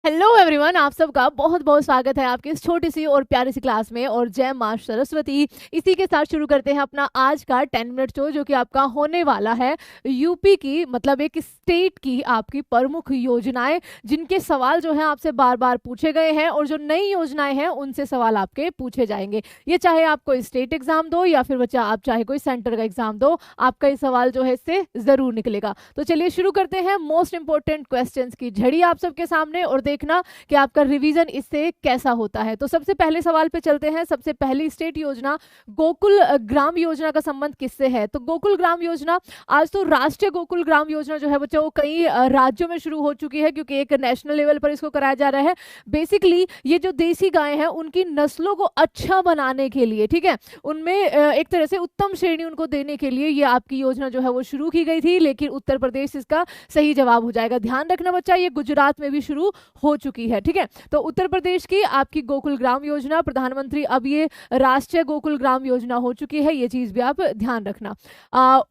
Hello everyone, आप सबका बहुत बहुत स्वागत है आपकी इस छोटी सी और प्यारी सी क्लास में। और जय मां सरस्वती। इसी के साथ शुरू करते हैं अपना आज का 10 मिनट शो, जो कि आपका होने वाला है यूपी की, मतलब एक स्टेट की आपकी प्रमुख योजनाएं, जिनके सवाल जो है आपसे बार बार पूछे गए हैं और जो नई योजनाएं हैं उनसे सवाल आपके पूछे जाएंगे। ये चाहे आप कोई स्टेट एग्जाम दो या फिर बच्चा आप चाहे कोई सेंटर का एग्जाम दो, आपका ये सवाल जो है इससे जरूर निकलेगा। तो चलिए शुरू करते हैं मोस्ट इंपोर्टेंट क्वेश्चंस की झड़ी आप सबके सामने, और देखना कि आपका रिवीजन इससे कैसा होता है। तो सबसे पहले सवाल पे चलते हैं। सबसे पहली स्टेट योजना गोकुल ग्राम योजना का संबंध किससे है? तो गोकुल ग्राम योजना, आज तो राष्ट्रीय गोकुल ग्राम योजना जो है बच्चों वो कई राज्यों में शुरू हो चुकी है, क्योंकि एक नेशनल लेवल पर इसको कराया जा रहा है। बेसिकली ये जो देसी गाय हैं उनकी नस्लों को अच्छा बनाने के लिए, ठीक है, उनमें एक तरह से उत्तम श्रेणी उनको देने के लिए ये आपकी योजना जो है वो शुरू की गई थी, लेकिन उत्तर प्रदेश इसका सही जवाब हो जाएगा। ध्यान रखना बच्चा, ये गुजरात में भी शुरू हो चुकी है, ठीक है। तो उत्तर प्रदेश की आपकी गोकुल ग्राम योजना, प्रधानमंत्री अब ये राष्ट्रीय गोकुल ग्राम योजना हो चुकी है, ये चीज भी आप ध्यान रखना।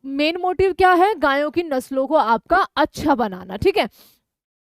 मेन मोटिव क्या है? गायों की नस्लों को आपका अच्छा बनाना, ठीक है।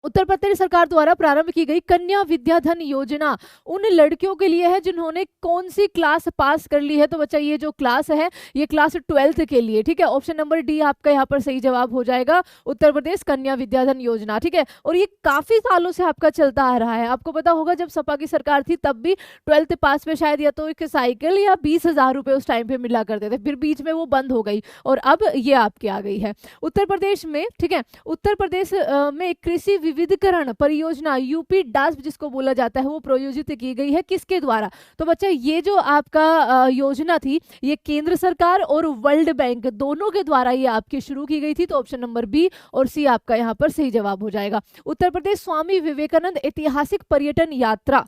उत्तर प्रदेश सरकार द्वारा प्रारंभ की गई कन्या विद्याधन योजना उन लड़कियों के लिए है जिन्होंने कौन सी क्लास पास कर ली है? तो बच्चा ये जो क्लास है ये क्लास 12th के लिए, ठीक है। ऑप्शन नंबर डी आपका यहाँ पर सही जवाब हो जाएगा, उत्तर प्रदेश कन्या विद्याधन योजना, ठीक है। और ये काफी सालों से आपका चलता आ रहा है। आपको पता होगा जब सपा की सरकार थी तब भी 12th पास में शायद या तो एक साइकिल या 20,000 रुपए उस टाइम पे मिला करते थे, फिर बीच में वो बंद हो गई और अब ये आपके आ गई है उत्तर प्रदेश में, ठीक है। उत्तर प्रदेश में कृषि विविधीकरण परियोजना यूपी डास्प जिसको बोला जाता है वो प्रायोजित की गई है, किसके द्वारा? तो बच्चा ये जो आपका योजना थी ये केंद्र सरकार और वर्ल्ड बैंक दोनों के द्वारा ये आपकी शुरू की गई थी। तो ऑप्शन नंबर बी और सी आपका यहाँ पर सही जवाब हो जाएगा। उत्तर प्रदेश स्वामी विवेकानंद ऐतिहासिक पर्यटन यात्रा,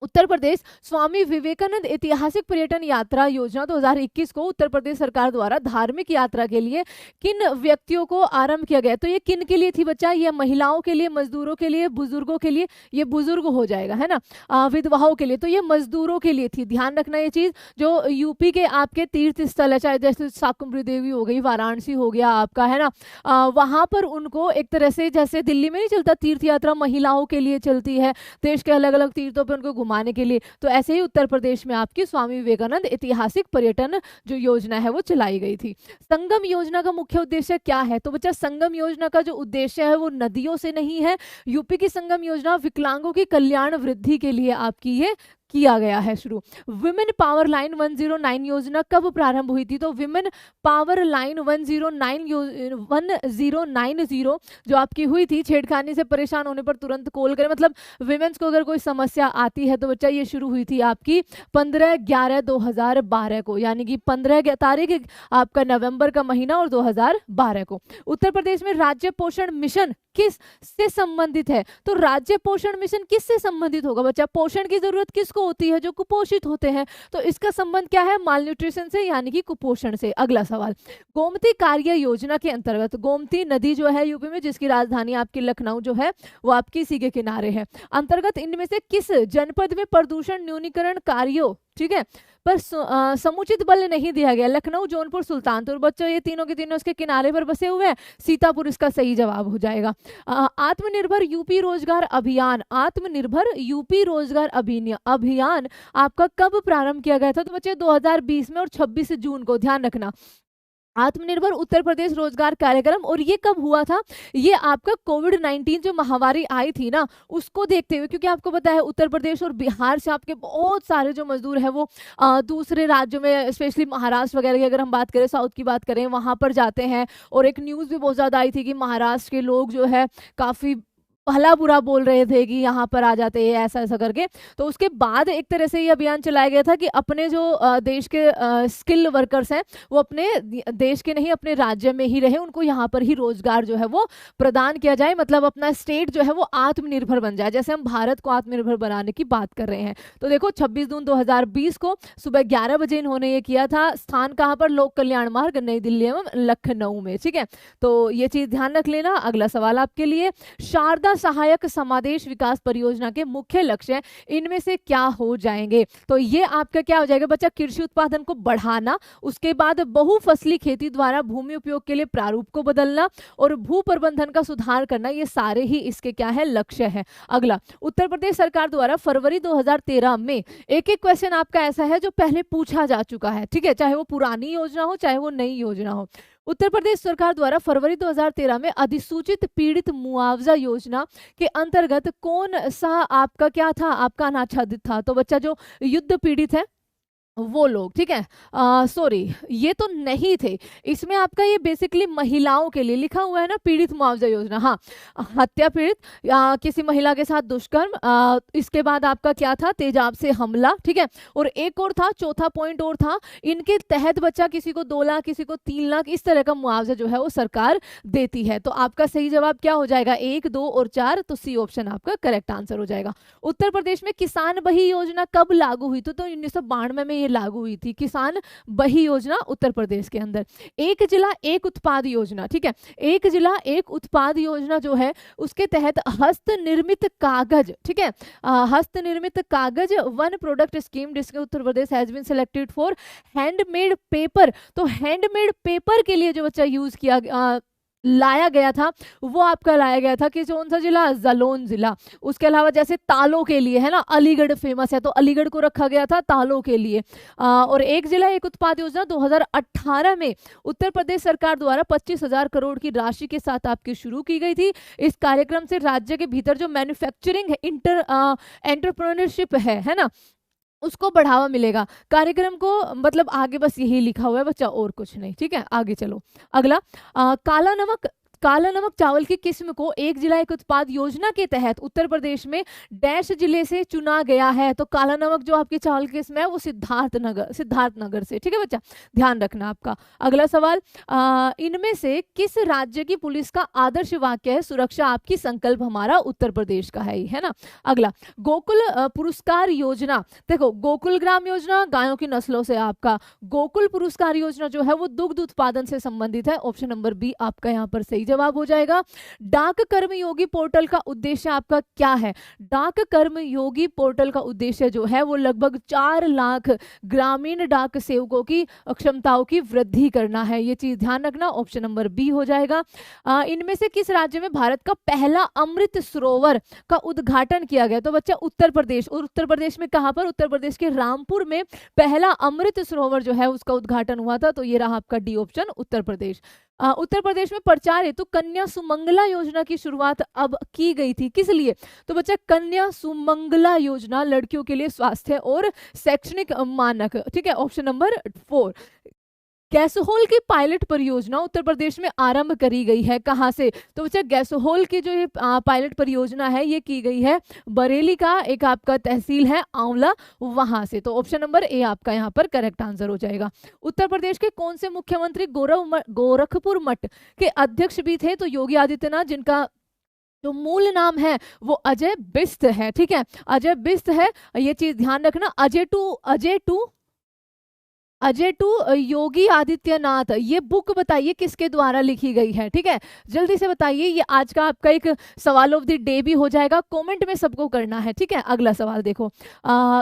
उत्तर प्रदेश स्वामी विवेकानंद ऐतिहासिक पर्यटन यात्रा योजना 2021 को उत्तर प्रदेश सरकार द्वारा धार्मिक यात्रा के लिए किन व्यक्तियों को आरंभ किया गया? तो ये किन के लिए थी बच्चा? ये महिलाओं के लिए, मजदूरों के लिए, बुजुर्गों के लिए, ये बुजुर्ग हो जाएगा है ना, विधवाओं के लिए, तो ये मजदूरों के लिए थी। ध्यान रखना ये चीज। जो यूपी के आपके तीर्थ स्थल है, चाहे जैसे शाकुंभरी देवी हो गई, वाराणसी हो गया आपका, है ना, वहां पर उनको एक तरह से जैसे दिल्ली में नहीं चलता तीर्थ यात्रा महिलाओं के लिए चलती है, देश के अलग अलग तीर्थों पर उनको घुमाने के लिए, तो ऐसे ही उत्तर प्रदेश में आपकी स्वामी विवेकानंद ऐतिहासिक पर्यटन जो योजना है वो चलाई गई थी। संगम योजना का मुख्य उद्देश्य क्या है? तो बच्चा संगम योजना का जो उद्देश्य है वो नदियों से नहीं है। यूपी की संगम योजना विकलांगों की कल्याण वृद्धि के लिए आपकी ये किया गया है शुरू। विमेन पावर लाइन 109 योजना कब प्रारंभ हुई थी? तो विमेन पावर लाइन 1090 जो आपकी हुई थी, छेड़खानी से परेशान होने पर तुरंत कॉल करें, मतलब विमेन्स को अगर कोई समस्या आती है तो बच्चा ये शुरू हुई थी आपकी 15/11/2012 को, यानी कि 15 तारीख आपका नवंबर का महीना और 2012 को। उत्तर प्रदेश में राज्य पोषण मिशन किस से संबंधित है? तो राज्य पोषण मिशन किस से संबंधित होगा बच्चा? पोषण की जरूरत किसको होती है? जो कुपोषित होते हैं। तो इसका संबंध क्या है? माल न्यूट्रिशन से, यानी कि कुपोषण से। अगला सवाल, गोमती कार्य योजना के अंतर्गत, गोमती नदी जो है यूपी में जिसकी राजधानी आपकी लखनऊ जो है वो आपकी इसी के किनारे है, अंतर्गत इनमें से किस जनपद में प्रदूषण न्यूनीकरण कार्यों, ठीक है, पर समुचित बल नहीं दिया गया? लखनऊ, जौनपुर, सुल्तानपुर। बच्चों ये तीनों के तीनों इसके किनारे पर बसे हुए हैं, सीतापुर इसका सही जवाब हो जाएगा। आत्मनिर्भर यूपी रोजगार अभियान, आत्मनिर्भर यूपी रोजगार अभियान आपका कब प्रारंभ किया गया था? तो बच्चे 2020 में और 26 जून को। ध्यान रखना, आत्मनिर्भर उत्तर प्रदेश रोजगार कार्यक्रम, और ये कब हुआ था? ये आपका कोविड-19 जो महामारी आई थी ना उसको देखते हुए, क्योंकि आपको पता है उत्तर प्रदेश और बिहार से आपके बहुत सारे जो मजदूर हैं वो दूसरे राज्यों में, स्पेशली महाराष्ट्र वगैरह की अगर हम बात करें, साउथ की बात करें, वहां पर जाते हैं। और एक न्यूज़ भी बहुत ज़्यादा आई थी कि महाराष्ट्र के लोग जो है काफ़ी भला बुरा बोल रहे थे कि यहाँ पर आ जाते हैं ऐसा ऐसा करके। तो उसके बाद एक तरह से ये अभियान चलाया गया था कि अपने जो देश के स्किल वर्कर्स हैं वो अपने देश के नहीं अपने राज्य में ही रहे, उनको यहाँ पर ही रोजगार जो है वो प्रदान किया जाए, मतलब अपना स्टेट जो है वो आत्मनिर्भर बन जाए, जैसे हम भारत को आत्मनिर्भर बनाने की बात कर रहे हैं। तो देखो 26 जून 2020 को सुबह 11 बजे इन्होंने ये किया था। स्थान कहाँ पर? लोक कल्याण मार्ग, नई दिल्ली एवं लखनऊ में, ठीक है। तो ये चीज ध्यान रख लेना। अगला सवाल आपके लिए, शारदा आपदा सहायक समादेश विकास परियोजना के मुख्य लक्ष्य इनमें से क्या हो जाएंगे? तो ये आपका क्या हो जाएगा बच्चा? कृषि उत्पादन को बढ़ाना, उसके बाद बहुफसली खेती द्वारा भूमि उपयोग के लिए प्रारूप को बदलना और भू प्रबंधन का सुधार करना, ये सारे ही इसके क्या है? लक्ष्य है। अगला, उत्तर प्रदेश सरकार द्वारा फरवरी 2013 में एक एक क्वेश्चन आपका ऐसा है जो पहले पूछा जा चुका है, ठीक है, चाहे वो पुरानी योजना हो चाहे वो नई योजना हो। उत्तर प्रदेश सरकार द्वारा फरवरी 2013 में अधिसूचित पीड़ित मुआवजा योजना के अंतर्गत कौन सा आपका क्या था? आपका अनाच्छादित था। तो बच्चा जो युद्ध पीड़ित है वो लोग, ठीक है, सॉरी ये तो नहीं थे, इसमें आपका ये बेसिकली महिलाओं के लिए लिखा हुआ है ना, पीड़ित मुआवजा योजना। हाँ, हत्या पीड़ित, किसी महिला के साथ दुष्कर्म, इसके बाद आपका क्या था? तेजाब से हमला, ठीक है, और एक और था, चौथा पॉइंट और था, इनके तहत बच्चा किसी को 2 लाख, किसी को 3 लाख, इस तरह का मुआवजा जो है वो सरकार देती है। तो आपका सही जवाब क्या हो जाएगा? 1, 2 और 4, तो सी ऑप्शन आपका करेक्ट आंसर हो जाएगा। उत्तर प्रदेश में किसान बही योजना कब लागू हुई थी? तो 1992 में ये लागू हुई थी, किसान बही योजना उत्तर प्रदेश के अंदर। एक जिला एक उत्पाद योजना, ठीक है, एक जिला एक उत्पाद योजना जो है उसके तहत हस्त निर्मित कागज, ठीक है, हस्त निर्मित कागज one product scheme district Uttar Pradesh has been selected for handmade paper. तो हैंडमेड पेपर के लिए जो बच्चा यूज किया लाया गया था वो आपका लाया गया था कि कौन सा जिला? जालौन जिला। उसके अलावा जैसे तालों के लिए है ना, अलीगढ़ फेमस है, तो अलीगढ़ को रखा गया था तालों के लिए। और एक जिला एक उत्पाद योजना 2018 में उत्तर प्रदेश सरकार द्वारा 25,000 करोड़ की राशि के साथ आपकी शुरू की गई थी। इस कार्यक्रम से राज्य के भीतर जो मैन्युफैक्चरिंग एंटरप्रेन्योरशिप है ना, उसको बढ़ावा मिलेगा। कार्यक्रम को मतलब आगे बस यही लिखा हुआ है बच्चा, और कुछ नहीं, ठीक है। आगे चलो, अगला, काला नमक चावल की किस्म को एक जिला एक उत्पाद योजना के तहत उत्तर प्रदेश में डैश जिले से चुना गया है। तो काला नमक जो आपकी चावल की किस्म है वो सिद्धार्थनगर से, ठीक है बच्चा, ध्यान रखना आपका। अगला सवाल, इनमें से किस राज्य की पुलिस का आदर्श वाक्य है? सुरक्षा आपकी संकल्प हमारा उत्तर प्रदेश का है ना। अगला, गोकुल पुरस्कार योजना, देखो गोकुल ग्राम योजना गायों की नस्लों से, आपका गोकुल पुरस्कार योजना जो है वो दुग्ध उत्पादन से संबंधित है। ऑप्शन नंबर बी आपका यहाँ पर सही जवाब हो जाएगा। डाक कर्मयोगी पोर्टल का उद्देश्य आपका क्या है? डाक कर्मयोगी पोर्टल का उद्देश्य जो है वो लगभग 4 लाख ग्रामीण डाक सेवकों की क्षमताओं की वृद्धि करना है। ये चीज ध्यान रखना, ऑप्शन नंबर बी हो जाएगा। इनमें से किस राज्य में भारत का पहला अमृत सरोवर का उद्घाटन किया गया? तो बच्चा उत्तर प्रदेश। और उत्तर प्रदेश में कहां पर? उत्तर प्रदेश के रामपुर में पहला अमृत सरोवर जो है उसका उद्घाटन हुआ था। तो ये रहा आपका डी ऑप्शन, उत्तर प्रदेश। उत्तर प्रदेश में प्रचार हेतु कन्या सुमंगला योजना की शुरुआत अब की गई थी, किस लिए? तो बच्चा कन्या सुमंगला योजना लड़कियों के लिए स्वास्थ्य और शैक्षणिक मानक, ठीक है, ऑप्शन नंबर 4। गैसोहोल की पायलट परियोजना उत्तर प्रदेश में आरंभ करी गई है, कहां से? तो बच्चा गैसोहोल की जो ये पायलट परियोजना है ये की गई है बरेली का एक आपका तहसील है आंवला, वहां से। तो ऑप्शन नंबर ए आपका यहाँ पर करेक्ट आंसर हो जाएगा। उत्तर प्रदेश के कौन से मुख्यमंत्री गोरखपुर मठ के अध्यक्ष भी थे? तो योगी आदित्यनाथ, जिनका जो मूल नाम है वो अजय बिस्त है, ठीक है, अजय बिस्त है। ये चीज ध्यान रखना, अजय टू योगी आदित्यनाथ, ये बुक बताइए किसके द्वारा लिखी गई है, ठीक है, जल्दी से बताइए। ये आज का आपका एक सवाल ऑफ द डे भी हो जाएगा, कमेंट में सबको करना है, ठीक है। अगला सवाल देखो,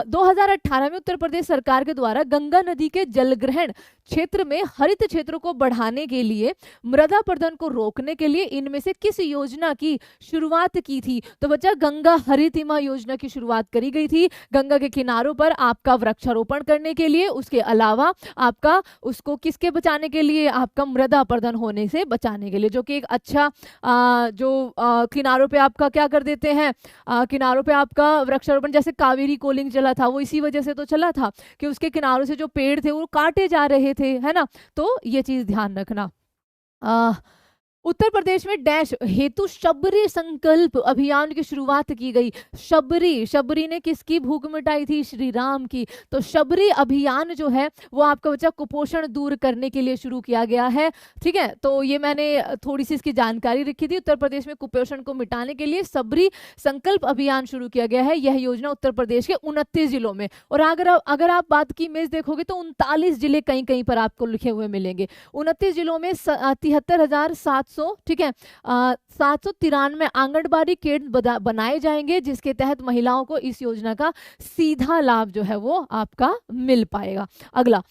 2018 में उत्तर प्रदेश सरकार के द्वारा गंगा नदी के जलग्रहण क्षेत्र में हरित क्षेत्रों को बढ़ाने के लिए, मृदा अपरदन को रोकने के लिए इनमें से किस योजना की शुरुआत की थी? तो बच्चा गंगा हरितिमा योजना की शुरुआत करी गई थी, गंगा के किनारों पर आपका वृक्षारोपण करने के लिए, उसके अलावा आपका उसको किसके बचाने के लिए? आपका मृदा अपरदन होने से बचाने के लिए, जो कि एक अच्छा किनारों पे आपका क्या कर देते हैं, किनारों पे आपका वृक्षारोपण, जैसे कावेरी कोलिंग चला था वो इसी वजह से तो चला था कि उसके किनारों से जो पेड़ थे वो काटे जा रहे थे, है ना। तो ये चीज ध्यान रखना। उत्तर प्रदेश में डैश हेतु शबरी संकल्प अभियान की शुरुआत की गई। शबरी ने किसकी भूख मिटाई थी? श्री राम की। तो शबरी अभियान जो है वो आपका बच्चा कुपोषण दूर करने के लिए शुरू किया गया है, ठीक है। तो ये मैंने थोड़ी सी इसकी जानकारी रखी थी। उत्तर प्रदेश में कुपोषण को मिटाने के लिए शबरी संकल्प अभियान शुरू किया गया है। यह योजना उत्तर प्रदेश के 29 जिलों में, और अगर आप बात की इमेज देखोगे तो 39 जिले कहीं कहीं पर आपको लिखे हुए मिलेंगे। 29 जिलों में 73,700 700, ठीक है, 793 आंगनबाड़ी केंद्र बनाए जाएंगे, जिसके तहत महिलाओं को इस योजना का सीधा लाभ जो है वो आपका मिल पाएगा। अगला,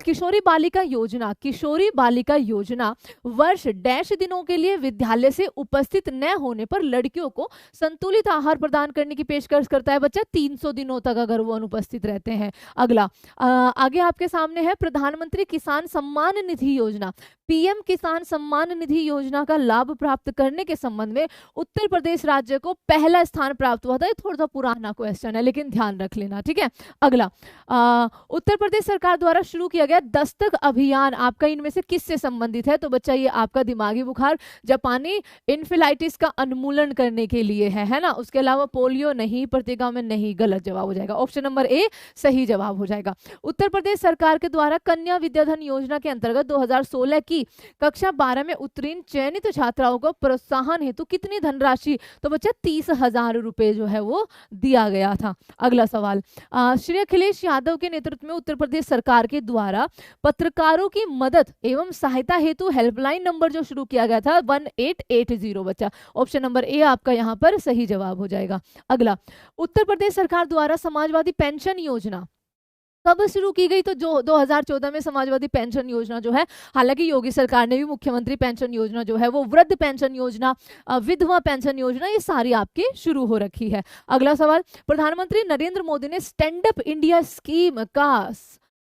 किशोरी बालिका योजना। किशोरी बालिका योजना वर्ष डैश दिनों के लिए विद्यालय से उपस्थित न होने पर लड़कियों को संतुलित आहार प्रदान करने की पेशकश करता है बच्चा, 300 दिनों तक अगर वो अनुपस्थित रहते हैं। अगला, आगे आपके सामने है प्रधानमंत्री किसान सम्मान निधि योजना। पीएम किसान सम्मान निधि योजना का लाभ प्राप्त करने के संबंध में उत्तर प्रदेश राज्य को पहला स्थान प्राप्त हुआ था। ये थोड़ा सा पुराना क्वेश्चन है, लेकिन ध्यान रख लेना, ठीक है। अगला, उत्तर प्रदेश सरकार द्वारा शुरू किया गया दस्तक अभियान आपका इनमें से किससे संबंधित है? तो बच्चा ये आपका दिमागी बुखार, जापानी इन्फिलाइटिस का उन्मूलन करने के लिए है ना। उसके अलावा पोलियो नहीं, पत्रिका में नहीं, गलत जवाब हो जाएगा। ऑप्शन नंबर ए सही जवाब हो जाएगा। उत्तर प्रदेश सरकार के द्वारा कन्या विद्याधन योजना के अंतर्गत 2016 की कक्षा 12 में उत्तीर्ण चयनित छात्राओं को प्रोत्साहन हेतु कितनी धनराशि? तो बच्चा 30,000 रुपए जो है वो दिया गया था। अगला सवाल, श्री अखिलेश यादव के नेतृत्व में उत्तर प्रदेश सरकार के द्वारा पत्रकारों की मदद एवं सहायता हेतु हेल्पलाइन नंबर जो शुरू किया गया था 1880 बच्चा। ऑप्शन नंबर ए आपका यहाँ पर सही जवाब हो जाएगा। अगला, उत्तर प्रदेश सरकार द्वारा समाजवादी पेंशन योजना कब शुरू की गई? तो जो 2014 में समाजवादी पेंशन योजना जो है, हालांकि योगी सरकार ने भी मुख्यमंत्री पेंशन योजना जो है वो, वृद्ध पेंशन योजना, विधवा पेंशन योजना, ये सारी आपकी शुरू हो रखी है। अगला सवाल, प्रधानमंत्री नरेंद्र मोदी ने स्टैंड अप इंडिया स्कीम का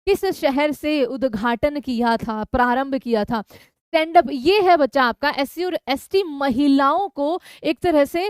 किस शहर से उद्घाटन किया था, प्रारंभ किया था? स्टैंड अप, ये है बच्चा आपका एससी और एसटी महिलाओं को एक तरह से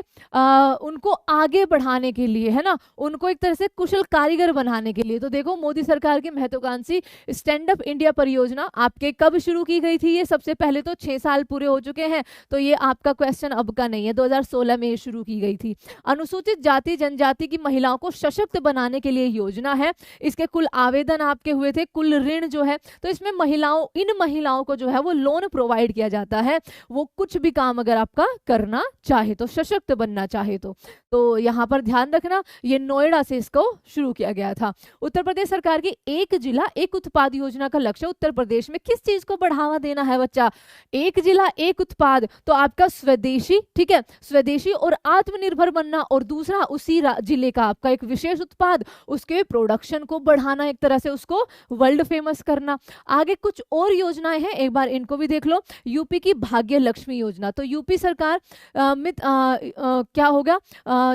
उनको आगे बढ़ाने के लिए, है ना, उनको एक तरह से कुशल कारीगर बनाने के लिए। तो देखो, मोदी सरकार की महत्वाकांक्षी स्टैंड अप इंडिया परियोजना आपके कब शुरू की गई थी? ये सबसे पहले तो 6 साल पूरे हो चुके हैं, तो ये आपका क्वेश्चन अब का नहीं है, 2016 में ये शुरू की गई थी। अनुसूचित जाति जनजाति की महिलाओं को सशक्त बनाने के लिए योजना है। इसके कुल आवेदन आपके हुए थे, कुल ऋण जो है, तो इसमें इन महिलाओं को जो है वो लोन प्रोवाइड किया जाता है। वो कुछ भी काम अगर आपका करना चाहे तो, सशक्त बनना चाहे तो यहां पर ध्यान रखना, ये नोएडा से इसको शुरू किया गया था। उत्तर प्रदेश सरकार की एक जिला एक उत्पाद योजना का लक्ष्य उत्तर प्रदेश में किस चीज को बढ़ावा देना है बच्चा? एक जिला एक उत्पाद, तो आपका स्वदेशी, ठीक है, स्वदेशी और आत्मनिर्भर बनना, और दूसरा उसी जिले का आपका एक विशेष उत्पाद, उसके प्रोडक्शन को बढ़ाना, एक तरह से उसको वर्ल्ड फेमस करना। आगे कुछ और योजनाएं हैं, एक बार इनको भी देख लो। यूपी की भाग्य लक्ष्मी योजना, तो यूपी सरकार क्या होगा,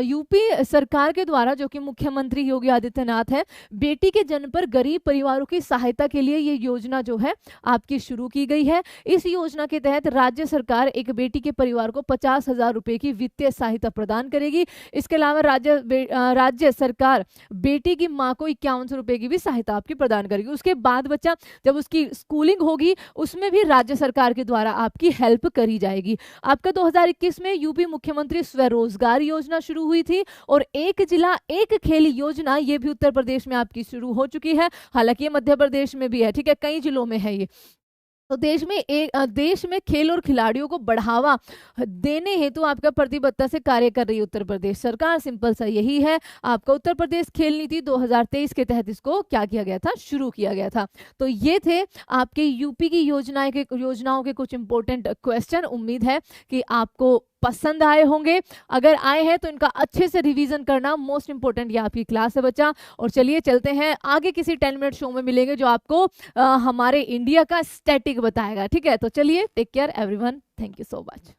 यूपी सरकार के द्वारा, जो कि मुख्यमंत्री योगी आदित्यनाथ है, बेटी के जन्म पर गरीब परिवारों की सहायता के लिए ये योजना जो है आपकी शुरू की गई है। इस योजना के तहत राज्य सरकार एक बेटी के परिवार को 50,000 रुपए की वित्तीय सहायता प्रदान करेगी। इसके अलावा राज्य सरकार बेटी की मां को 5100 रुपए की भी सहायता आपकी प्रदान करेगी। उसके बाद बच्चा जब उसकी स्कूलिंग होगी, उसमें भी राज्य सरकार के द्वारा आपकी हेल्प करी जाएगी। आपका 2021 में यूपी मुख्यमंत्री स्वरोजगार योजना शुरू हुई थी, और एक जिला एक खेल योजना ये भी उत्तर प्रदेश में आपकी शुरू हो चुकी है। हालांकि ये मध्य प्रदेश में भी है, ठीक है, कई जिलों में है ये। तो देश में खेल और खिलाड़ियों को बढ़ावा देने हेतु आपका प्रतिबद्धता से कार्य कर रही है उत्तर प्रदेश सरकार। सिंपल सा यही है आपका उत्तर प्रदेश खेल नीति 2023 के तहत इसको क्या किया गया था, शुरू किया गया था। तो ये थे आपके यूपी की योजनाओं के कुछ इंपॉर्टेंट क्वेश्चन। उम्मीद है कि आपको पसंद आए होंगे। अगर आए हैं तो इनका अच्छे से रिवीजन करना मोस्ट इंपोर्टेंट, ये आपकी क्लास है बच्चा। और चलिए चलते हैं आगे, किसी 10 मिनट शो में मिलेंगे जो आपको हमारे इंडिया का स्टैटिक बताएगा, ठीक है। तो चलिए, take care everyone, thank you so much.